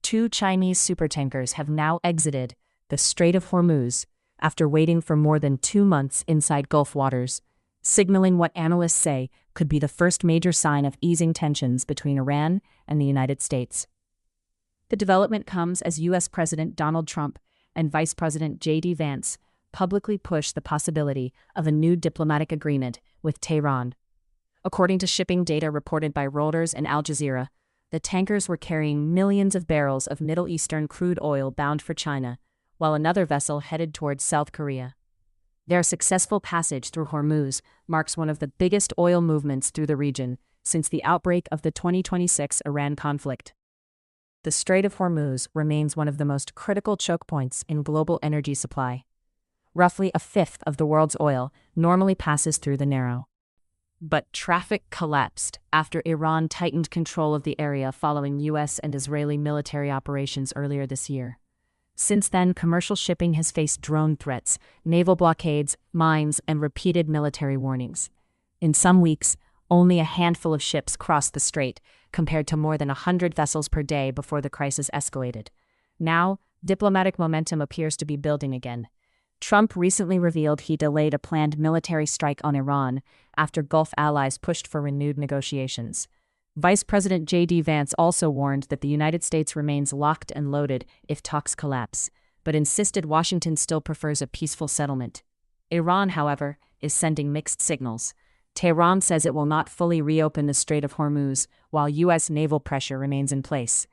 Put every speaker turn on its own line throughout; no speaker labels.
2 Chinese supertankers have now exited the Strait of Hormuz after waiting for more than 2 months inside Gulf waters, signaling what analysts say could be the first major sign of easing tensions between Iran and the United States. The development comes as U.S. President Donald Trump and Vice President Vance publicly push the possibility of a new diplomatic agreement with Tehran. According to shipping data reported by Reuters and Al Jazeera, the tankers were carrying millions of barrels of Middle Eastern crude oil bound for China, while another vessel headed towards South Korea. Their successful passage through Hormuz marks one of the biggest oil movements through the region since the outbreak of the 2026 Iran conflict. The Strait of Hormuz remains one of the most critical choke points in global energy supply. Roughly a fifth of the world's oil normally passes through the narrow. But traffic collapsed after Iran tightened control of the area following U.S. and Israeli military operations earlier this year. Since then, commercial shipping has faced drone threats, naval blockades, mines, and repeated military warnings. In some weeks, only a handful of ships crossed the strait, compared to more than 100 vessels per day before the crisis escalated. Now, diplomatic momentum appears to be building again. Trump recently revealed he delayed a planned military strike on Iran after Gulf allies pushed for renewed negotiations. Vice President Vance also warned that the United States remains locked and loaded if talks collapse, but insisted Washington still prefers a peaceful settlement. Iran, however, is sending mixed signals. Tehran says it will not fully reopen the Strait of Hormuz, while U.S. naval pressure remains in place.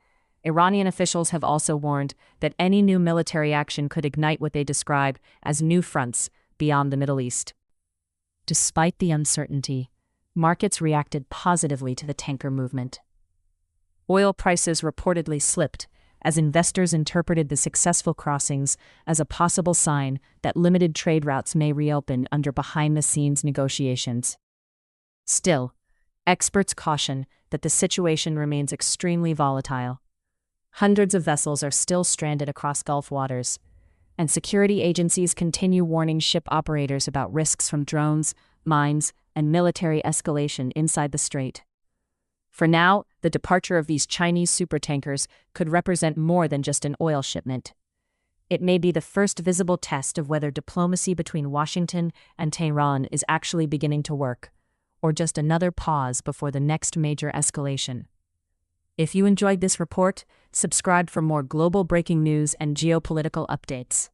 Iranian officials have also warned that any new military action could ignite what they describe as new fronts beyond the Middle East. Despite the uncertainty, markets reacted positively to the tanker movement. Oil prices reportedly slipped as investors interpreted the successful crossings as a possible sign that limited trade routes may reopen under behind-the-scenes negotiations. Still, experts caution that the situation remains extremely volatile. Hundreds of vessels are still stranded across Gulf waters, and security agencies continue warning ship operators about risks from drones, mines, and military escalation inside the strait. For now, the departure of these Chinese supertankers could represent more than just an oil shipment. It may be the first visible test of whether diplomacy between Washington and Tehran is actually beginning to work, or just another pause before the next major escalation. If you enjoyed this report, subscribe for more global breaking news and geopolitical updates.